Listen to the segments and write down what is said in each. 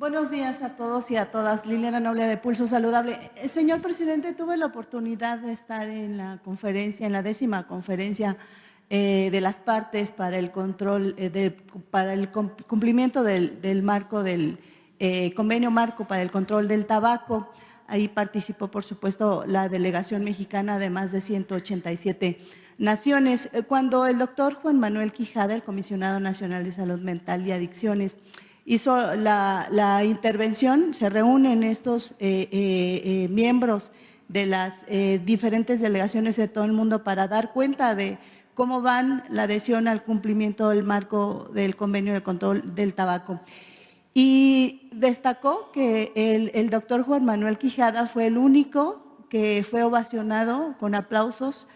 Buenos días a todos y a todas. Liliana Noble de Pulso Saludable. Señor presidente, tuve la oportunidad de estar en la conferencia, en la 10ª conferencia de las partes para el control, para el cumplimiento del marco del convenio marco para el control del tabaco. Ahí participó, por supuesto, la delegación mexicana de más de 187 naciones. Cuando el doctor Juan Manuel Quijada, el comisionado nacional de salud mental y adicciones, hizo la intervención, se reúnen estos miembros de las diferentes delegaciones de todo el mundo para dar cuenta de cómo van la adhesión al cumplimiento del marco del convenio de control del tabaco. Y destacó que el doctor Juan Manuel Quijada fue el único que fue ovacionado con aplausos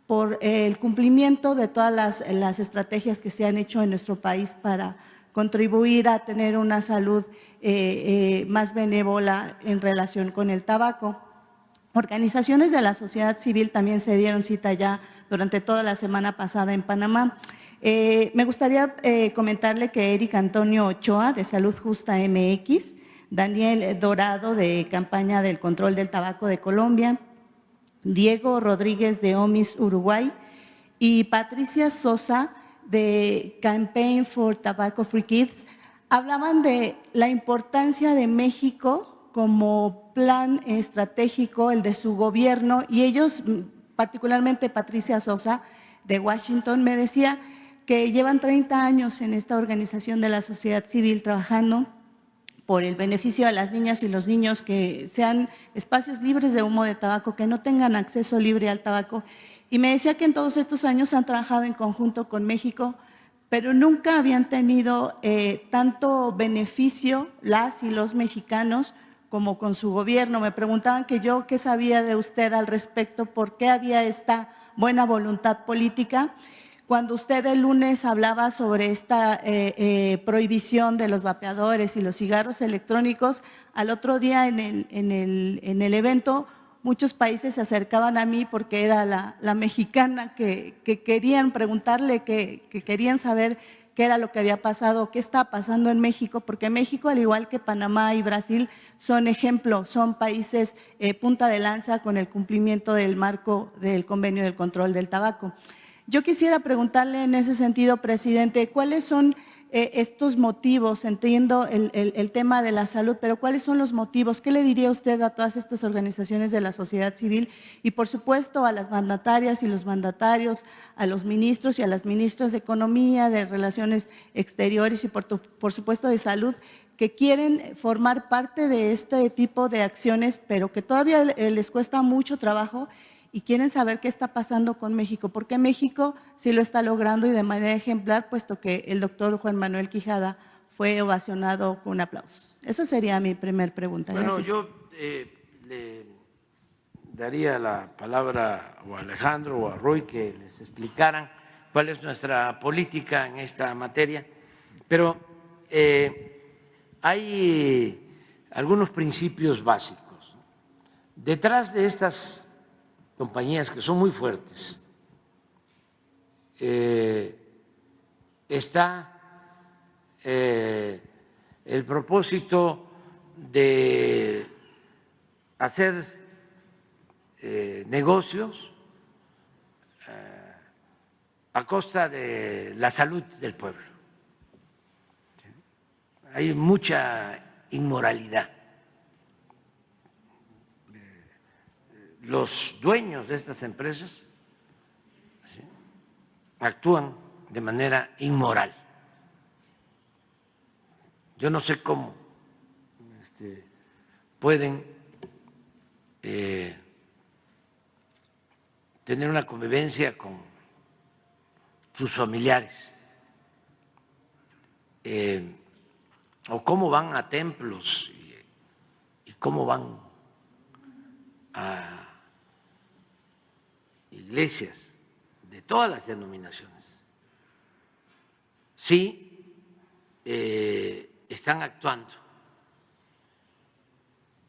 por el cumplimiento de todas las estrategias que se han hecho en nuestro país para contribuir a tener una salud más benévola en relación con el tabaco. Organizaciones de la sociedad civil también se dieron cita ya durante toda la semana pasada en Panamá. Me gustaría comentarle que Eric Antonio Ochoa, de Salud Justa MX, Daniel Dorado, de Campaña del Control del Tabaco de Colombia, Diego Rodríguez, de OMIS Uruguay, y Patricia Sosa, de Campaign for Tobacco Free Kids, hablaban de la importancia de México como plan estratégico, el de su gobierno, y ellos, particularmente Patricia Sosa, de Washington, me decía que llevan 30 años en esta organización de la sociedad civil trabajando por el beneficio de las niñas y los niños, que sean espacios libres de humo de tabaco, que no tengan acceso libre al tabaco. Y me decía que en todos estos años han trabajado en conjunto con México, pero nunca habían tenido tanto beneficio las y los mexicanos como con su gobierno. Me preguntaban que yo qué sabía de usted al respecto, por qué había esta buena voluntad política. Cuando usted el lunes hablaba sobre esta prohibición de los vapeadores y los cigarros electrónicos, al otro día en el evento muchos países se acercaban a mí porque era la mexicana que querían preguntarle, que querían saber qué era lo que había pasado, qué está pasando en México, porque México, al igual que Panamá y Brasil, son ejemplo, son países punta de lanza con el cumplimiento del marco del convenio del control del tabaco. Yo quisiera preguntarle en ese sentido, presidente, ¿cuáles son estos motivos? Entiendo el tema de la salud, pero ¿cuáles son los motivos? ¿Qué le diría usted a todas estas organizaciones de la sociedad civil y, por supuesto, a las mandatarias y los mandatarios, a los ministros y a las ministras de Economía, de Relaciones Exteriores y, por supuesto, de Salud, que quieren formar parte de este tipo de acciones, pero que todavía les cuesta mucho trabajo y quieren saber qué está pasando con México? Porque México sí lo está logrando y de manera ejemplar, puesto que el doctor Juan Manuel Quijada fue ovacionado con aplausos. Esa sería mi primer pregunta. Bueno, Gracias. yo le daría la palabra o a Alejandro o a Roy que les explicaran cuál es nuestra política en esta materia, pero hay algunos principios básicos. Detrás de estas compañías que son muy fuertes está el propósito de hacer negocios a costa de la salud del pueblo. Hay mucha inmoralidad. Los dueños de estas empresas actúan de manera inmoral. Yo no sé cómo pueden tener una convivencia con sus familiares, o cómo van a templos y cómo van a iglesias de todas las denominaciones. Sí, están actuando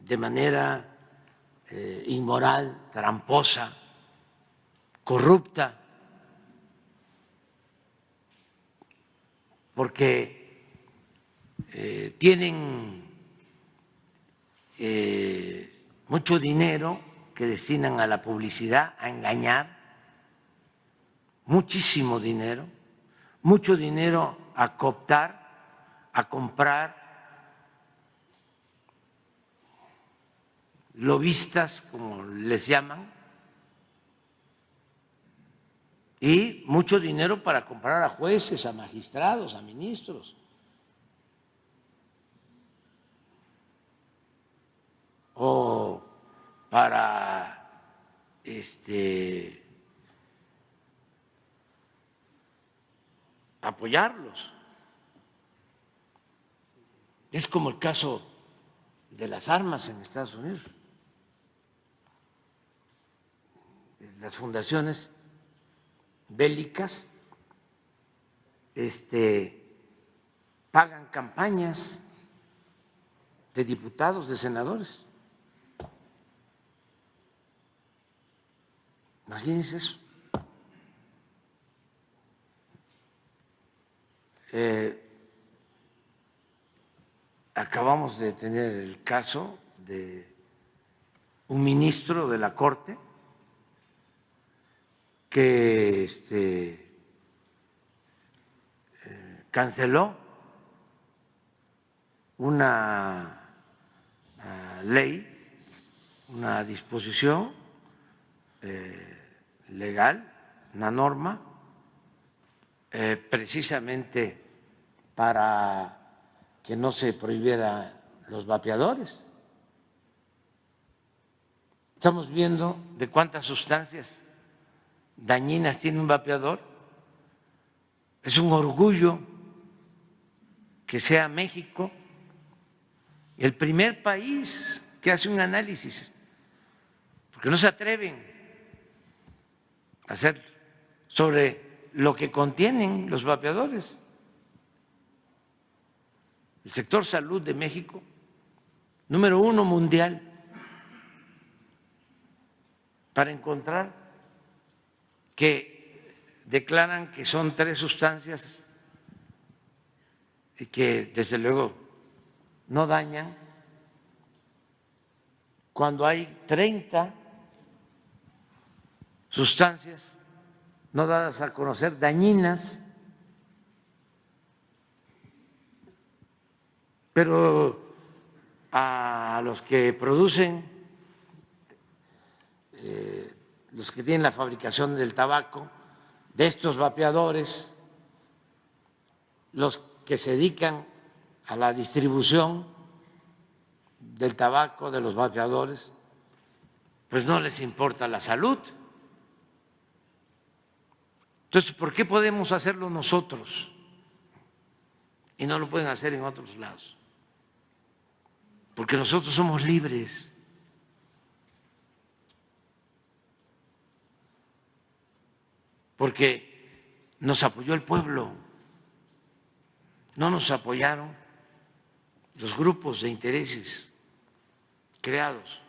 de manera inmoral, tramposa, corrupta, porque tienen mucho dinero que destinan a la publicidad, a engañar, muchísimo dinero, mucho dinero a cooptar, a comprar lobistas, como les llaman, y mucho dinero para comprar a jueces, a magistrados, a ministros. O para apoyarlos. Es como el caso de las armas en Estados Unidos. Las fundaciones bélicas pagan campañas de diputados, de senadores. Imagínense eso. Acabamos de tener el caso de un ministro de la Corte que canceló una ley, una disposición legal, una norma, precisamente para que no se prohibieran los vapeadores. Estamos viendo de cuántas sustancias dañinas tiene un vapeador. Es un orgullo que sea México el primer país que hace un análisis, porque no se atreven a hacer sobre lo que contienen los vapeadores. El sector salud de México, número 1 mundial, para encontrar que declaran que son 3 sustancias y que desde luego no dañan, cuando hay 30 sustancias no dadas a conocer, dañinas, pero a los que producen, los que tienen la fabricación del tabaco, de estos vapeadores, los que se dedican a la distribución del tabaco, de los vapeadores, pues no les importa la salud. Entonces, ¿por qué podemos hacerlo nosotros y no lo pueden hacer en otros lados? Porque nosotros somos libres. Porque nos apoyó el pueblo, no nos apoyaron los grupos de intereses creados,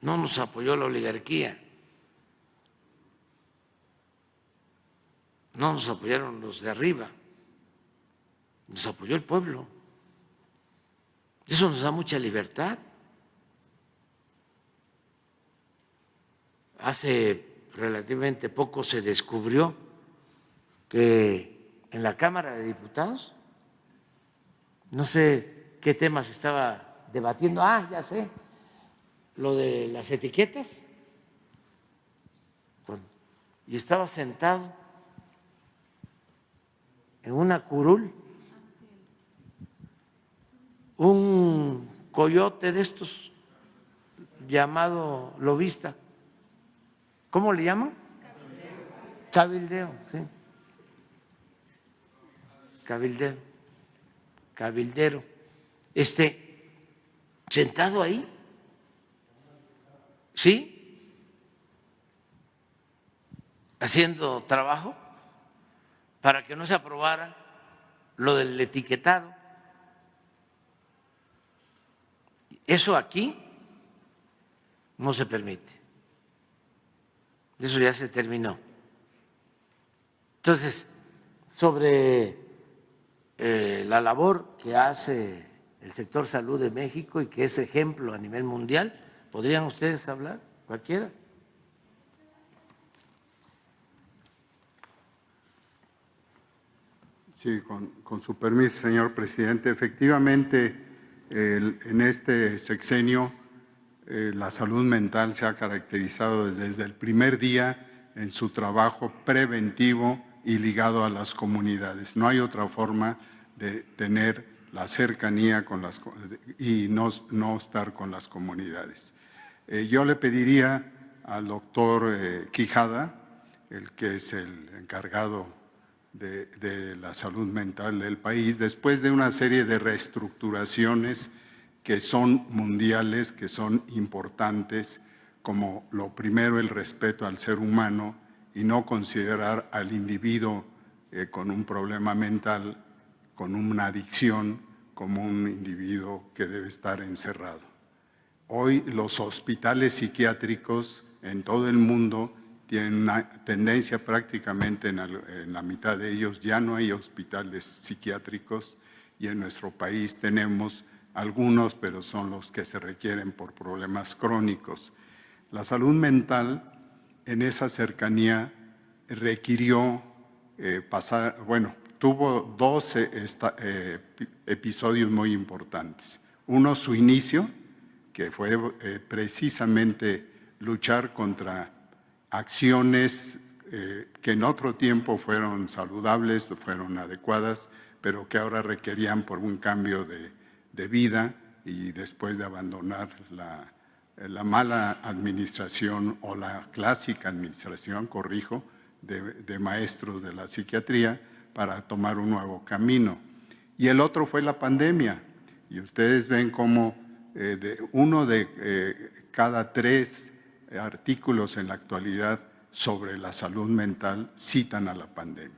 no nos apoyó la oligarquía, no nos apoyaron los de arriba, nos apoyó el pueblo. Eso nos da mucha libertad. Hace relativamente poco se descubrió que en la Cámara de Diputados, no sé qué tema se estaba debatiendo, ya sé, lo de las etiquetas, y estaba sentado en una curul un coyote de estos llamado lobista. ¿Cómo le llaman? Cabildeo, sí. Cabildero. Sentado ahí, ¿sí? Haciendo trabajo para que no se aprobara lo del etiquetado. Eso aquí no se permite. Eso ya se terminó. Entonces, sobre la labor que hace el sector salud de México y que es ejemplo a nivel mundial. ¿Podrían ustedes hablar? Cualquiera. Sí, con su permiso, señor presidente. Efectivamente, en este sexenio la salud mental se ha caracterizado desde el primer día en su trabajo preventivo y ligado a las comunidades. No hay otra forma de tener la cercanía con y no estar con las comunidades. Yo le pediría al doctor Quijada, el que es el encargado de la salud mental del país, después de una serie de reestructuraciones que son mundiales, que son importantes, como lo primero, el respeto al ser humano y no considerar al individuo con un problema mental, con una adicción, como un individuo que debe estar encerrado. Hoy los hospitales psiquiátricos en todo el mundo tienen una tendencia prácticamente en la mitad de ellos, ya no hay hospitales psiquiátricos y en nuestro país tenemos algunos, pero son los que se requieren por problemas crónicos. La salud mental en esa cercanía requirió tuvo dos episodios muy importantes. Uno, su inicio, que fue precisamente luchar contra acciones que en otro tiempo fueron saludables, fueron adecuadas, pero que ahora requerían por un cambio de vida y después de abandonar la mala administración o la clásica administración, corrijo, de maestros de la psiquiatría para tomar un nuevo camino. Y el otro fue la pandemia. Y ustedes ven cómo uno de cada 3 artículos en la actualidad sobre la salud mental citan a la pandemia,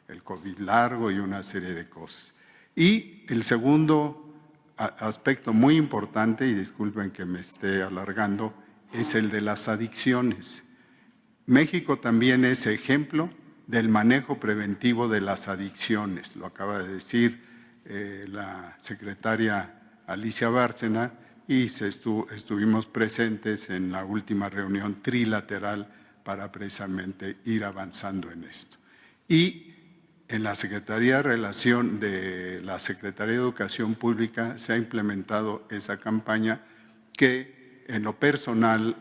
el COVID largo y una serie de cosas. Y el segundo aspecto muy importante, y disculpen que me esté alargando, es el de las adicciones. México también es ejemplo del manejo preventivo de las adicciones, lo acaba de decir la secretaria Alicia Bárcena, y estuvimos presentes en la última reunión trilateral para precisamente ir avanzando en esto. Y en la Secretaría de Educación Pública se ha implementado esa campaña que en lo personal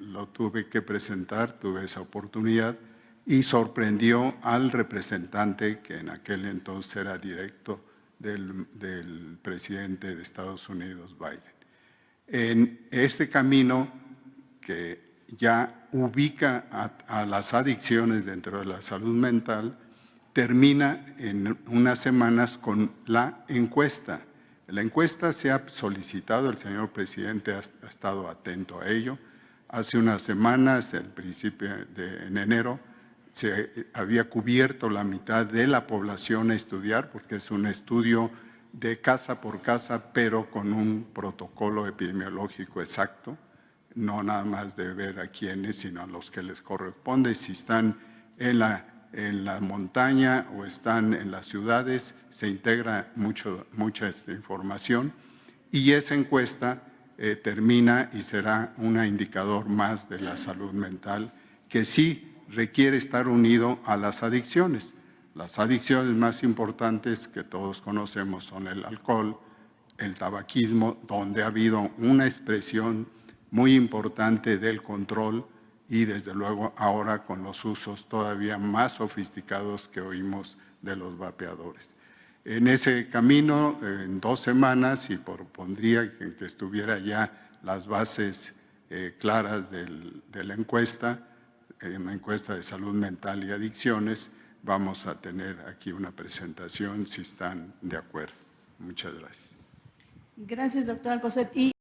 lo tuve que presentar, tuve esa oportunidad y sorprendió al representante que en aquel entonces era directo del presidente de Estados Unidos, Biden. En este camino que ya ubica a las adicciones dentro de la salud mental, termina en unas semanas con la encuesta. La encuesta se ha solicitado, el señor presidente ha estado atento a ello. Hace unas semanas, el principio en enero, se había cubierto la mitad de la población a estudiar, porque es un estudio de casa por casa, pero con un protocolo epidemiológico exacto, no nada más de ver a quiénes, sino a los que les corresponde. Si están en la montaña o están en las ciudades, se integra mucha información y esa encuesta termina y será un indicador más de la salud mental que sí requiere estar unido a las adicciones. Las adicciones más importantes que todos conocemos son el alcohol, el tabaquismo, donde ha habido una expresión muy importante del control y desde luego ahora con los usos todavía más sofisticados que oímos de los vapeadores. En ese camino, en 2 semanas, y propondría que estuviera ya las bases claras de la encuesta, una encuesta de salud mental y adicciones, vamos a tener aquí una presentación si están de acuerdo. Muchas gracias. Gracias, doctor Alcocer.